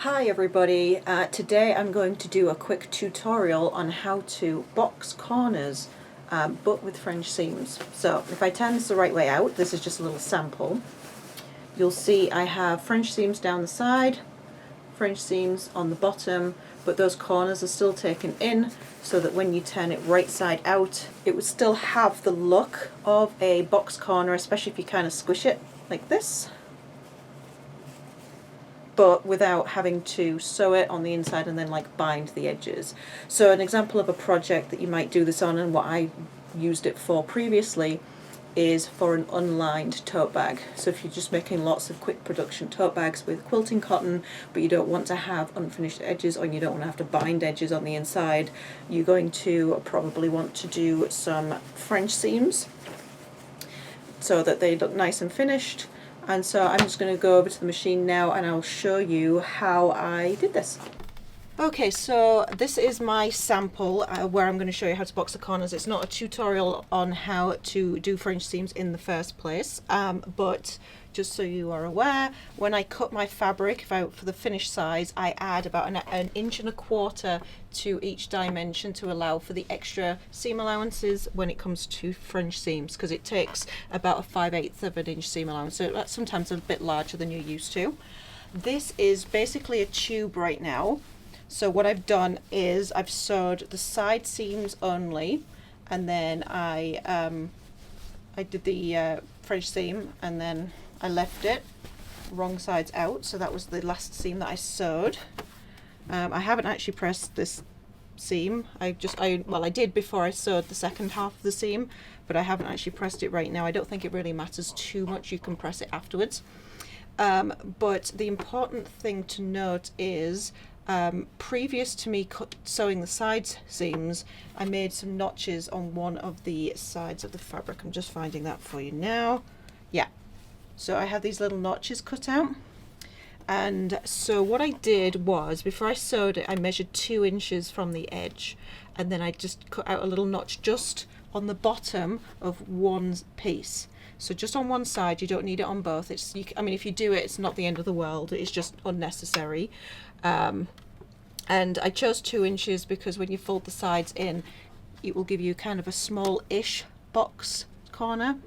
Hi everybody, today I'm going to do a quick tutorial on how to box corners but with French seams. So if I turn this the right way out, this is just a little sample, you'll see I have French seams down the side, French seams on the bottom, but those corners are still taken in so that when you turn it right side out it would still have the look of a box corner, especially if you kind of squish it like this, but without having to sew it on the inside and then like bind the edges. So an example of a project that you might do this on, and what I used it for previously, is for an unlined tote bag. So if you're just making lots of quick production tote bags with quilting cotton, but you don't want to have unfinished edges, or you don't want to have to bind edges on the inside, you're going to probably want to do some French seams so that they look nice and finished. And so I'm just going to go over to the machine now and I'll show you how I did this. Okay, so this is my sample where I'm going to show you how to box the corners. It's not a tutorial on how to do French seams in the first place, but just so you are aware, when I cut my fabric, for the finished size, I add about an inch and a quarter to each dimension to allow for the extra seam allowances when it comes to French seams, because it takes about a 5/8 of an inch seam allowance, so that's sometimes a bit larger than you're used to. This is basically a tube right now. So what I've done is I've sewed the side seams only, and then I did the French seam, and then I left it wrong sides out, so that was the last seam that I sewed. I haven't actually pressed this seam. I did before I sewed the second half of the seam, but I haven't actually pressed it right now. I don't think it really matters too much. You can press it afterwards. But the important thing to note is, previous to me sewing the side seams, I made some notches on one of the sides of the fabric. I'm just finding that for you now. Yeah, so I have these little notches cut out, and so what I did was, before I sewed it, I measured 2 inches from the edge, and then I just cut out a little notch just on the bottom of one piece. So just on one side, you don't need it on both. I mean, if you do it, it's not the end of the world. It's just unnecessary. And I chose 2 inches because when you fold the sides in, it will give you kind of a small-ish box corner.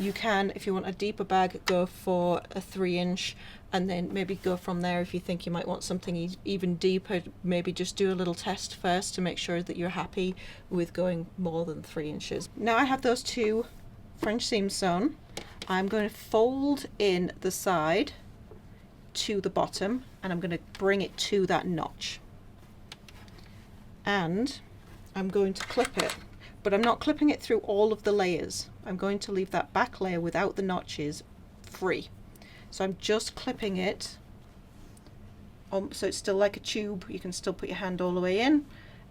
You can, if you want a deeper bag, go for a 3-inch, and then maybe go from there. If you think you might want something even deeper, maybe just do a little test first to make sure that you're happy with going more than 3 inches. Now I have those 2 French seams sewn. I'm going to fold in the side to the bottom, and I'm going to bring it to that notch, and I'm going to clip it, but I'm not clipping it through all of the layers. I'm going to leave that back layer without the notches free. So I'm just clipping it so it's still like a tube. You can still put your hand all the way in,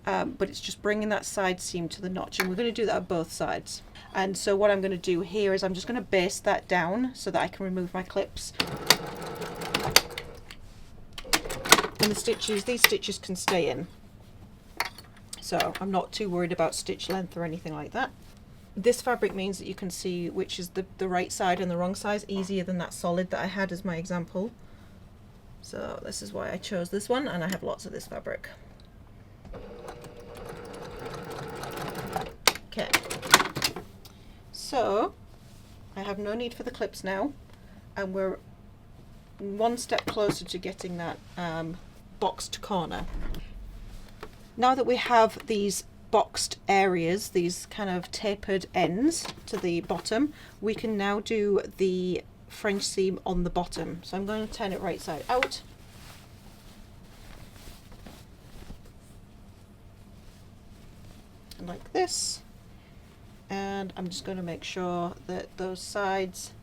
but it's just bringing that side seam to the notch, and we're going to do that on both sides. And so what I'm going to do here is I'm just going to baste that down so that I can remove my clips. And these stitches can stay in, so I'm not too worried about stitch length or anything like that. This fabric means that you can see which is the right side and the wrong side easier than that solid that I had as my example. So this is why I chose this one, and I have lots of this fabric. Okay, so I have no need for the clips now, and we're one step closer to getting that boxed corner. Now that we have these boxed areas, these kind of tapered ends to the bottom, we can now do the French seam on the bottom. So I'm going to turn it right side out. Like this. And I'm just going to make sure that those sides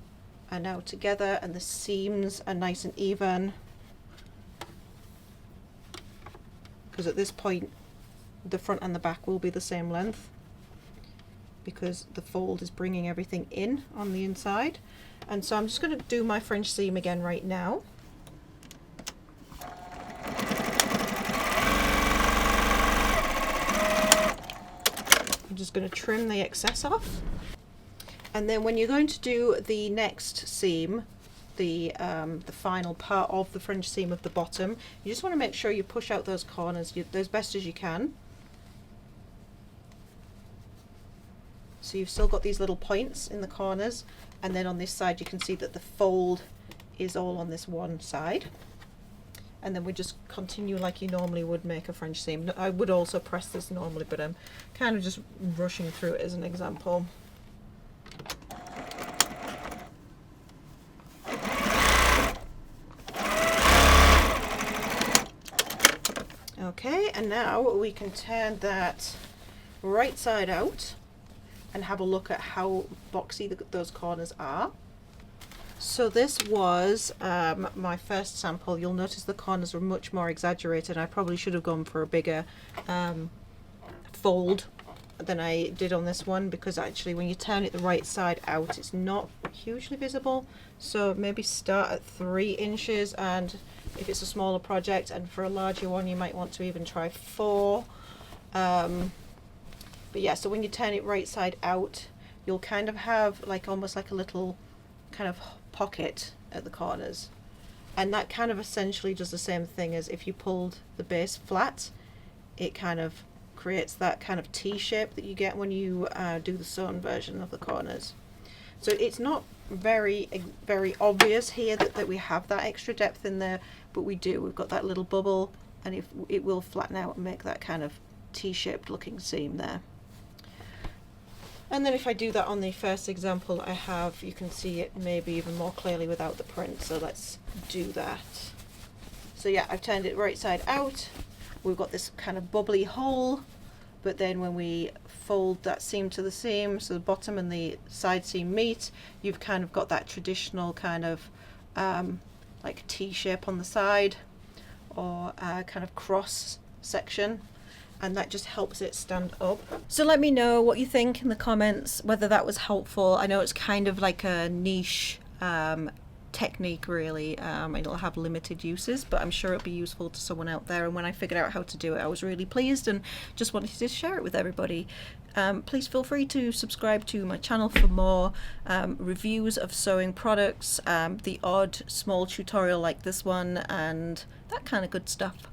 are now together and the seams are nice and even, because at this point the front and the back will be the same length, because the fold is bringing everything in on the inside. And so I'm just going to do my French seam again right now. I'm just going to trim the excess off, and then when you're going to do the next seam, the final part of the fringe seam of the bottom. You just want to make sure you push out those corners as best as you can. So you've still got these little points in the corners, and then on this side you can see that the fold is all on this one side. And then we just continue like you normally would make a French seam. I would also press this normally, but I'm kind of just rushing through it as an example. Okay, and now we can turn that right side out and have a look at how boxy those corners are. So this was my first sample. You'll notice the corners were much more exaggerated. I probably should have gone for a bigger fold than I did on this one, because actually when you turn it the right side out it's not hugely visible. So maybe start at 3 inches, and if it's a smaller project, and for a larger one you might want to even try 4. But yeah, so when you turn it right side out, you'll kind of have like almost like a little kind of pocket at the corners, and that kind of essentially does the same thing as if you pulled the base flat. It kind of creates that kind of T shape that you get when you do the sewn version of the corners. So it's not very obvious here that we have that extra depth in there, but we do. We've got that little bubble, and if it will flatten out and make that kind of T-shaped looking seam there. And then if I do that on the first example I have, you can see it maybe even more clearly without the print. So let's do that. So yeah, I've turned it right side out. We've got this kind of bubbly hole, but then when we fold that seam to the seam, so the bottom and the side seam meet, you've kind of got that traditional kind of like T shape on the side, or kind of cross section. And that just helps it stand up. So let me know what you think in the comments, whether that was helpful. I know it's kind of like a niche technique really, it'll have limited uses, but I'm sure it'll be useful to someone out there. And when I figured out how to do it, I was really pleased and just wanted to share it with everybody. Please feel free to subscribe to my channel for more reviews of sewing products, the odd small tutorial like this one, and that kind of good stuff.